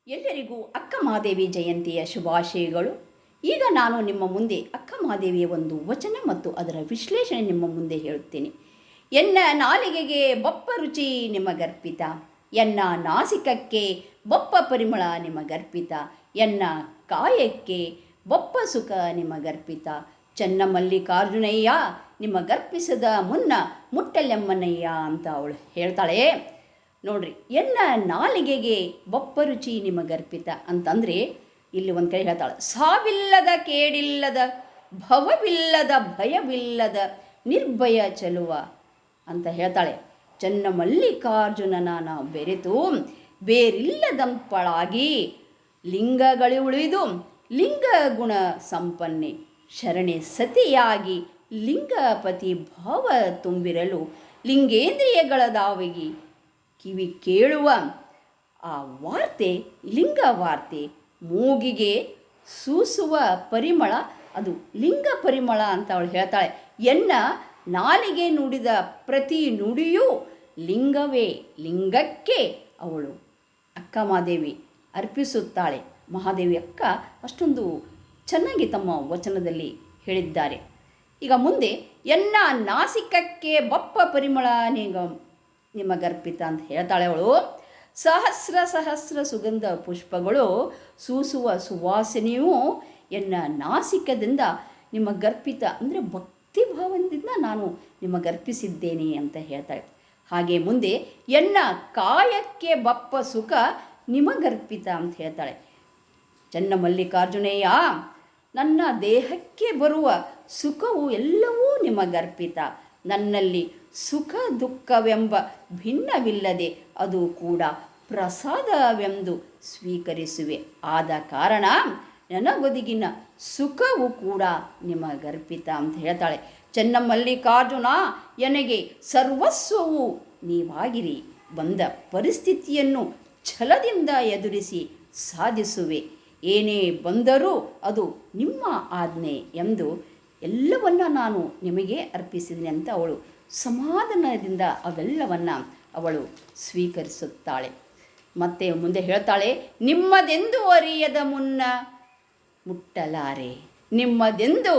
ಎಲ್ಲರಿಗೂ ಅಕ್ಕ ಮಹಾದೇವಿ ಜಯಂತಿಯ ಶುಭಾಶಯಗಳು. ಈಗ ನಾನು ನಿಮ್ಮ ಮುಂದೆ ಅಕ್ಕ ಮಹಾದೇವಿಯ ಒಂದು ವಚನ ಮತ್ತು ಅದರ ವಿಶ್ಲೇಷಣೆ ನಿಮ್ಮ ಮುಂದೆ ಹೇಳುತ್ತೇನೆ. ಎನ್ನ ನಾಲಿಗೆಗೆ ಬಪ್ಪ ರುಚಿ ನಿಮಗರ್ಪಿತ, ಎನ್ನ ನಾಸಿಕಕ್ಕೆ ಬಪ್ಪ ಪರಿಮಳ ನಿಮಗರ್ಪಿತ, ಎನ್ನ ಕಾಯಕ್ಕೆ ಬಪ್ಪ ಸುಖ ನಿಮಗರ್ಪಿತ, ಚನ್ನಮಲ್ಲಿಕಾರ್ಜುನಯ್ಯ ನಿಮಗರ್ಪಿಸದ ಮುನ್ನ ಮುಟ್ಟಲೆಮ್ಮನಯ್ಯ ಅಂತ ಅವಳು ಹೇಳ್ತಾಳೆ. ನೋಡ್ರಿ, ಎನ್ನ ನಾಲಿಗೆಗೆ ಬಪ್ಪ ರುಚಿ ನಿಮಗರ್ಪಿತ ಅಂತಂದರೆ ಇಲ್ಲಿ ಒಂದು ಕಡೆ ಹೇಳ್ತಾಳೆ, ಸಾವಿಲ್ಲದ ಕೇಡಿಲ್ಲದ ಭವವಿಲ್ಲದ ಭಯವಿಲ್ಲದ ನಿರ್ಭಯ ಚೆಲುವ ಅಂತ ಹೇಳ್ತಾಳೆ. ಚನ್ನಮಲ್ಲಿಕಾರ್ಜುನನ ನಾವು ಬೆರೆತು ಬೇರಿಲ್ಲದಂಪಳಾಗಿ ಲಿಂಗಗಳುಳಿದು ಲಿಂಗ ಗುಣ ಸಂಪನ್ನೆ ಶರಣೆ ಸತಿಯಾಗಿ ಲಿಂಗಪತಿ ಭಾವ ತುಂಬಿರಲು ಲಿಂಗೇಂದ್ರಿಯಗಳದಾವಗಿ ಕಿವಿ ಕೇಳುವ ಆ ವಾರ್ತೆ ಲಿಂಗ ವಾರ್ತೆ, ಮೂಗಿಗೆ ಸೂಸುವ ಪರಿಮಳ ಅದು ಲಿಂಗ ಪರಿಮಳ ಅಂತ ಅವಳು ಹೇಳ್ತಾಳೆ. ಎನ್ನ ನಾಲಿಗೆ ನುಡಿದ ಪ್ರತಿ ನುಡಿಯೂ ಲಿಂಗವೇ, ಲಿಂಗಕ್ಕೆ ಅವಳು ಅಕ್ಕ ಮಹಾದೇವಿ ಅರ್ಪಿಸುತ್ತಾಳೆ. ಮಹಾದೇವಿ ಅಕ್ಕ ಅಷ್ಟೊಂದು ಚೆನ್ನಾಗಿ ತಮ್ಮ ವಚನದಲ್ಲಿ ಹೇಳಿದ್ದಾರೆ. ಈಗ ಮುಂದೆ ಎನ್ನ ನಾಸಿಕಕ್ಕೆ ಬಪ್ಪ ಪರಿಮಳ ನಿಮಗರ್ಪಿತ ಅಂತ ಹೇಳ್ತಾಳೆ ಅವಳು. ಸಹಸ್ರ ಸಹಸ್ರ ಸುಗಂಧ ಪುಷ್ಪಗಳು ಸೂಸುವ ಸುವಾಸನೆಯೂ ಎನ್ನ ನಾಸಿಕದಿಂದ ನಿಮಗರ್ಪಿತ ಅಂದರೆ ಭಕ್ತಿ ಭಾವದಿಂದ ನಾನು ನಿಮಗರ್ಪಿಸಿದ್ದೇನೆ ಅಂತ ಹೇಳ್ತಾಳೆ. ಹಾಗೆ ಮುಂದೆ ಎನ್ನ ಕಾಯಕ್ಕೆ ಬಪ್ಪ ಸುಖ ನಿಮಗರ್ಪಿತ ಅಂತ ಹೇಳ್ತಾಳೆ. ಚನ್ನಮಲ್ಲಿಕಾರ್ಜುನಯ್ಯ, ನನ್ನ ದೇಹಕ್ಕೆ ಬರುವ ಸುಖವು ಎಲ್ಲವೂ ನಿಮಗರ್ಪಿತ, ನನ್ನಲ್ಲಿ ಸುಖ ದುಃಖವೆಂಬ ಭಿನ್ನವಿಲ್ಲದೆ ಅದು ಕೂಡ ಪ್ರಸಾದವೆಂದು ಸ್ವೀಕರಿಸುವೆ. ಆದ ಕಾರಣ ನನಗೊದಗಿನ ಸುಖವು ಕೂಡ ನಿಮಗರ್ಪಿತ ಅಂತ ಹೇಳ್ತಾಳೆ. ಚನ್ನಮಲ್ಲಿಕಾರ್ಜುನ, ನನಗೆ ಸರ್ವಸ್ವವು ನೀವಾಗಿರಿ, ಬಂದ ಪರಿಸ್ಥಿತಿಯನ್ನು ಛಲದಿಂದ ಎದುರಿಸಿ ಸಾಧಿಸುವೆ, ಏನೇ ಬಂದರೂ ಅದು ನಿಮ್ಮ ಆಜ್ಞೆ ಎಂದು ಎಲ್ಲವನ್ನ ನಾನು ನಿಮಗೆ ಅರ್ಪಿಸಿದ್ದೀನಿ ಅಂತ ಅವಳು ಸಮಾಧಾನದಿಂದ ಅವೆಲ್ಲವನ್ನು ಅವಳು ಸ್ವೀಕರಿಸುತ್ತಾಳೆ. ಮತ್ತೆ ಮುಂದೆ ಹೇಳ್ತಾಳೆ, ನಿಮ್ಮದೆಂದು ಅರಿಯದ ಮುನ್ನ ಮುಟ್ಟಲಾರೆ, ನಿಮ್ಮದೆಂದು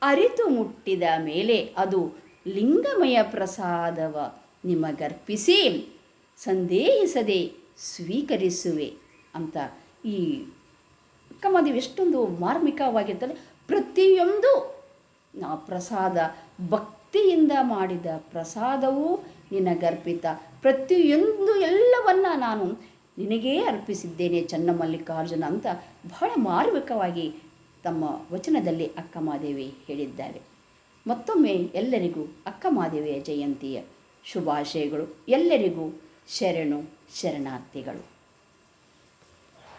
ಅರಿತು ಮುಟ್ಟಿದ ಮೇಲೆ ಅದು ಲಿಂಗಮಯ ಪ್ರಸಾದವ ನಿಮಗರ್ಪಿಸಿ ಸಂದೇಹಿಸದೆ ಸ್ವೀಕರಿಸುವೆ ಅಂತ ಈ ಅಕ್ಕಮಹಾದೇವಿ ಎಷ್ಟೊಂದು ಮಾರ್ಮಿಕವಾಗಿರ್ತದೆ. ಪ್ರತಿಯೊಂದು ಪ್ರಸಾದ ಭಕ್ತಿಯಿಂದ ಮಾಡಿದ ಪ್ರಸಾದವೂ ನಿನಗರ್ಪಿತ, ಪ್ರತಿಯೊಂದು ಎಲ್ಲವನ್ನ ನಾನು ನಿನಗೇ ಅರ್ಪಿಸಿದ್ದೇನೆ ಚನ್ನಮಲ್ಲಿಕಾರ್ಜುನ ಅಂತ ಬಹಳ ಮಾರ್ಮಿಕವಾಗಿ ತಮ್ಮ ವಚನದಲ್ಲಿ ಅಕ್ಕ ಮಹಾದೇವಿ ಹೇಳಿದ್ದಾರೆ. ಮತ್ತೊಮ್ಮೆ ಎಲ್ಲರಿಗೂ ಅಕ್ಕ ಮಹಾದೇವಿಯ ಜಯಂತಿಯ ಶುಭಾಶಯಗಳು. ಎಲ್ಲರಿಗೂ ಶರಣು ಶರಣಾರ್ಥಿಗಳು.